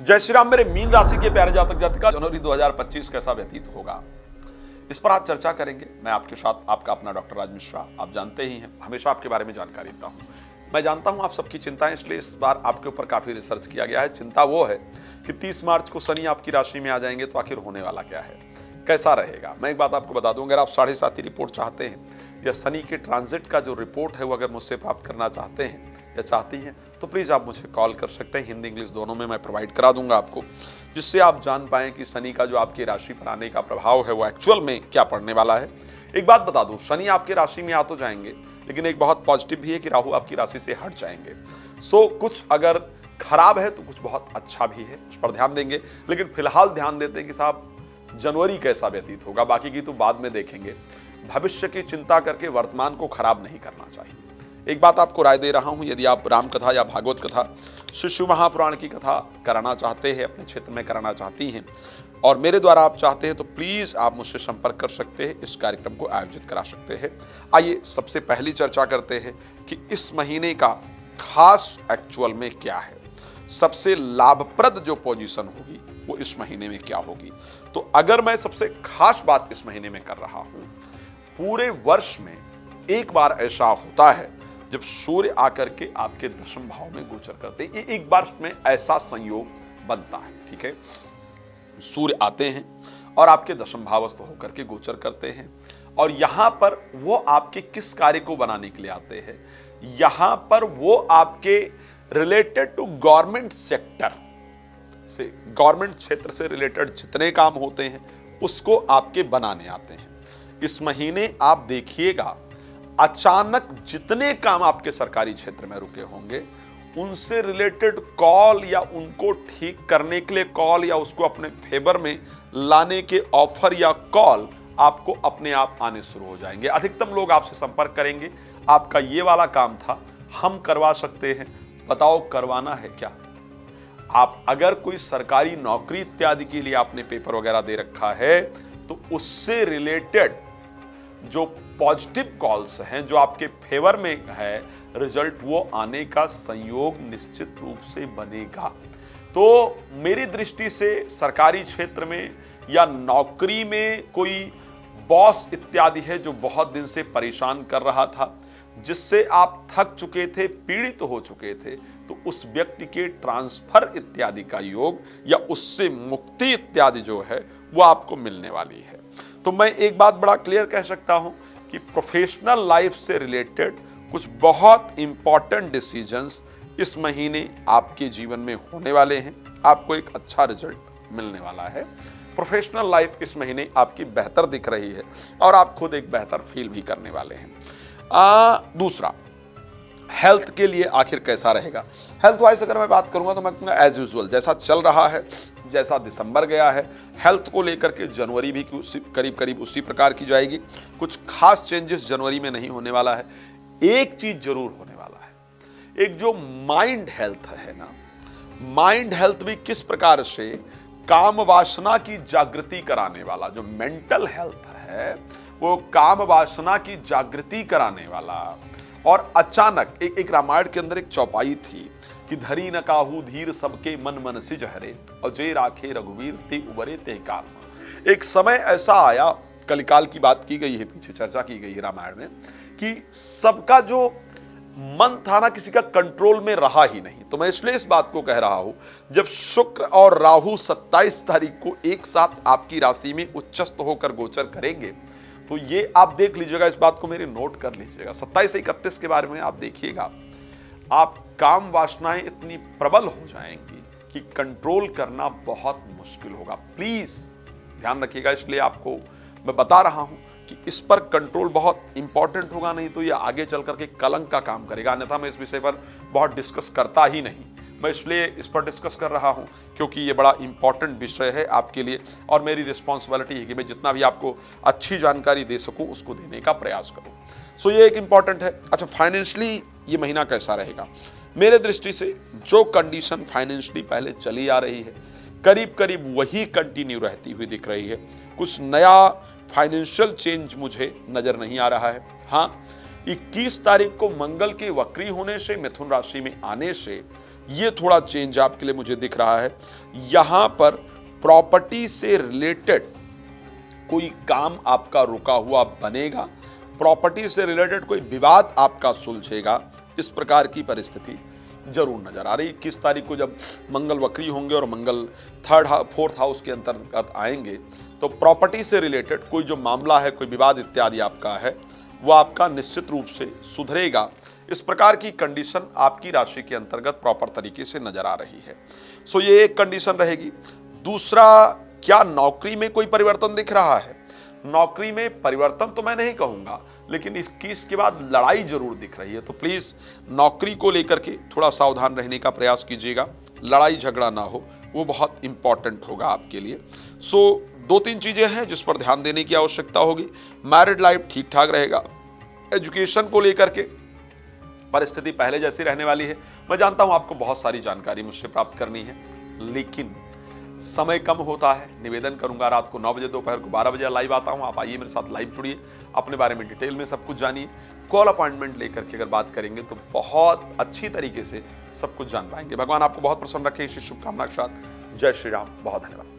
जय श्री राम। मेरे मीन राशि के प्यारे जातक जातिका, जनवरी 2025 कैसा व्यतीत होगा, इस पर आज चर्चा करेंगे। मैं आपके साथ आपका अपना डॉक्टर राज मिश्रा। आप जानते ही हैं, हमेशा आपके बारे में जानकारी देता हूं। मैं जानता हूं आप सबकी चिंताएं, इसलिए इस बार आपके ऊपर काफी रिसर्च किया गया है। चिंता वो है कि 30 मार्च को शनि आपकी राशि में आ जाएंगे, तो आखिर होने वाला क्या है, कैसा रहेगा। मैं एक बात आपको बता दूं, अगर आप 7.5 रिपोर्ट चाहते हैं या शनि के ट्रांजिट का जो रिपोर्ट है वो अगर मुझसे प्राप्त करना चाहते हैं या चाहती हैं, तो प्लीज़ आप मुझे कॉल कर सकते हैं। हिंदी इंग्लिश दोनों में मैं प्रोवाइड करा दूंगा आपको, जिससे आप जान पाएं कि शनि का जो आपकी राशि पर आने का प्रभाव है वो एक्चुअल में क्या पड़ने वाला है। एक बात बता दूं, शनि आपके राशि में आ तो जाएंगे, लेकिन एक बहुत पॉजिटिव भी है कि राहु आपकी राशि से हट जाएंगे। सो कुछ अगर खराब है तो कुछ बहुत अच्छा भी है, उस पर ध्यान देंगे। लेकिन फिलहाल ध्यान देते हैं कि साहब जनवरी कैसा व्यतीत होगा, बाकी की तो बाद में देखेंगे। भविष्य की चिंता करके वर्तमान को खराब नहीं करना चाहिए। एक बात आपको राय दे रहा हूं, यदि आप राम कथा या भागवत कथा, शिशु महापुराण की कथा कराना चाहते हैं, अपने क्षेत्र में कराना चाहती हैं और मेरे द्वारा आप चाहते हैं, तो प्लीज आप मुझसे संपर्क कर सकते हैं, इस कार्यक्रम को आयोजित करा सकते हैं। आइए सबसे पहली चर्चा करते हैं कि इस महीने का खास एक्चुअल में क्या है, सबसे लाभप्रद जो पोजीशन होगी वो इस महीने में क्या होगी। तो अगर मैं सबसे खास बात इस महीने में कर रहा हूं, पूरे वर्ष में एक बार ऐसा होता है जब सूर्य आकर के आपके दशम भाव में गोचर करते हैं। एक बार में ऐसा संयोग बनता है, ठीक है। सूर्य आते हैं और आपके दशम भावस्थ होकर के गोचर करते हैं, और यहां पर वो आपके किस कार्य को बनाने के लिए आते हैं, यहां पर वो आपके रिलेटेड टू गवर्नमेंट सेक्टर से, गवर्नमेंट क्षेत्र से रिलेटेड जितने काम होते हैं उसको आपके बनाने आते हैं। इस महीने आप देखिएगा, अचानक जितने काम आपके सरकारी क्षेत्र में रुके होंगे उनसे रिलेटेड कॉल या उनको ठीक करने के लिए कॉल या उसको अपने फेवर में लाने के ऑफर या कॉल आपको अपने आप आने शुरू हो जाएंगे। अधिकतम लोग आपसे संपर्क करेंगे, आपका ये वाला काम था, हम करवा सकते हैं, बताओ करवाना है क्या। आप अगर कोई सरकारी नौकरी इत्यादि के लिए आपने पेपर वगैरह दे रखा है, तो उससे रिलेटेड जो पॉजिटिव कॉल्स हैं, जो आपके फेवर में है रिजल्ट, वो आने का संयोग निश्चित रूप से बनेगा। तो मेरी दृष्टि से सरकारी क्षेत्र में या नौकरी में कोई बॉस इत्यादि है जो बहुत दिन से परेशान कर रहा था, जिससे आप थक चुके थे, पीड़ित हो चुके थे, तो उस व्यक्ति के ट्रांसफर इत्यादि का योग या उससे मुक्ति इत्यादि जो है वो आपको मिलने वाली है। तो मैं एक बात बड़ा क्लियर कह सकता हूं कि प्रोफेशनल लाइफ से रिलेटेड कुछ बहुत इंपॉर्टेंट डिसीजंस इस महीने आपके जीवन में होने वाले हैं। आपको एक अच्छा रिजल्ट मिलने वाला है। प्रोफेशनल लाइफ इस महीने आपकी बेहतर दिख रही है और आप खुद एक बेहतर फील भी करने वाले हैं। दूसरा, हेल्थ के लिए आखिर कैसा रहेगा। हेल्थ वाइज अगर मैं बात करूंगा तो मैं कहूँगा एज यूजुअल जैसा चल रहा है, जैसा दिसंबर गया है, हेल्थ को लेकर के जनवरी भी करीब करीब उसी प्रकार की जाएगी। कुछ खास चेंजेस जनवरी में नहीं होने वाला है। एक चीज जरूर होने वाला है, एक जो माइंड हेल्थ है ना, माइंड हेल्थ भी किस प्रकार से काम वासना की जागृति कराने वाला, जो मेंटल हेल्थ है वो काम वासना की जागृति कराने वाला। और अचानक एक रामायण के अंदर एक चौपाई थी कि धरी न काहू धीर सबके मन मन सिज हरे, और जे राखे रघुवीर ते उबरे ते काल। एक समय ऐसा आया, कलिकाल की बात की गई है, पीछे चर्चा की गई है रामायण में, कि सबका जो मन था ना, किसी का कंट्रोल में रहा ही नहीं। तो मैं इसलिए इस बात को कह रहा हूं, जब शुक्र और राहु 27 तारीख को एक साथ आपकी राशि में उच्चस्थ होकर गोचर करेंगे, तो ये आप देख लीजिएगा, इस बात को मेरे नोट कर लीजिएगा। 27 से 31 के बारे में आप देखिएगा, आप काम वासनाएं इतनी प्रबल हो जाएंगी कि कंट्रोल करना बहुत मुश्किल होगा। प्लीज ध्यान रखिएगा, इसलिए आपको मैं बता रहा हूं कि इस पर कंट्रोल बहुत इंपॉर्टेंट होगा, नहीं तो ये आगे चल करके कलंक का काम करेगा। अन्यथा मैं इस विषय पर बहुत डिस्कस करता ही नहीं। मैं इसलिए इस पर डिस्कस कर रहा हूं क्योंकि ये बड़ा इंपॉर्टेंट विषय है आपके लिए, और मेरी रिस्पॉन्सिबिलिटी है कि मैं जितना भी आपको अच्छी जानकारी दे सकूं उसको देने का प्रयास करूं। सो ये एक इंपॉर्टेंट है। अच्छा, फाइनेंशियली ये महीना कैसा रहेगा। मेरे दृष्टि से जो कंडीशन फाइनेंशियली पहले चली आ रही है, करीब करीब वही कंटिन्यू रहती हुई दिख रही है। कुछ नया फाइनेंशियल चेंज मुझे नजर नहीं आ रहा है। हाँ, 21 तारीख को मंगल के वक्री होने से, मिथुन राशि में आने से ये थोड़ा चेंज आपके लिए मुझे दिख रहा है। यहां पर प्रॉपर्टी से रिलेटेड कोई काम आपका रुका हुआ बनेगा, प्रॉपर्टी से रिलेटेड कोई विवाद आपका सुलझेगा, इस प्रकार की परिस्थिति जरूर नजर आ रही। 21 तारीख को जब मंगल वक्री होंगे और मंगल फोर्थ हाउस के अंतर्गत आएंगे, तो प्रॉपर्टी से रिलेटेड कोई जो मामला है, कोई विवाद इत्यादि आपका है, वो आपका निश्चित रूप से सुधरेगा। इस प्रकार की कंडीशन आपकी राशि के अंतर्गत प्रॉपर तरीके से नजर आ रही है। सो ये एक कंडीशन रहेगी। दूसरा, क्या नौकरी में कोई परिवर्तन दिख रहा है? नौकरी में परिवर्तन तो मैं नहीं कहूंगा, लेकिन इसके बाद लड़ाई जरूर दिख रही है। तो प्लीज नौकरी को लेकर के थोड़ा सावधान रहने का प्रयास कीजिएगा, लड़ाई झगड़ा ना हो, वो बहुत इंपॉर्टेंट होगा आपके लिए। सो 2-3 चीजें हैं जिस पर ध्यान देने की आवश्यकता होगी। मैरिड लाइफ ठीक ठाक रहेगा। एजुकेशन को लेकर के परिस्थिति पहले जैसी रहने वाली है। मैं जानता हूं आपको बहुत सारी जानकारी मुझसे प्राप्त करनी है, लेकिन समय कम होता है। निवेदन करूंगा रात को 9 बजे, दोपहर को 12 बजे लाइव आता हूं। आप आइए मेरे साथ, लाइव जुड़िए, अपने बारे में डिटेल में सब कुछ जानिए। कॉल अपॉइंटमेंट लेकर के अगर बात करेंगे तो बहुत अच्छी तरीके से सब कुछ जान पाएंगे। भगवान आपको बहुत प्रसन्न रखे, इसी शुभकामना के साथ जय श्री राम। बहुत धन्यवाद।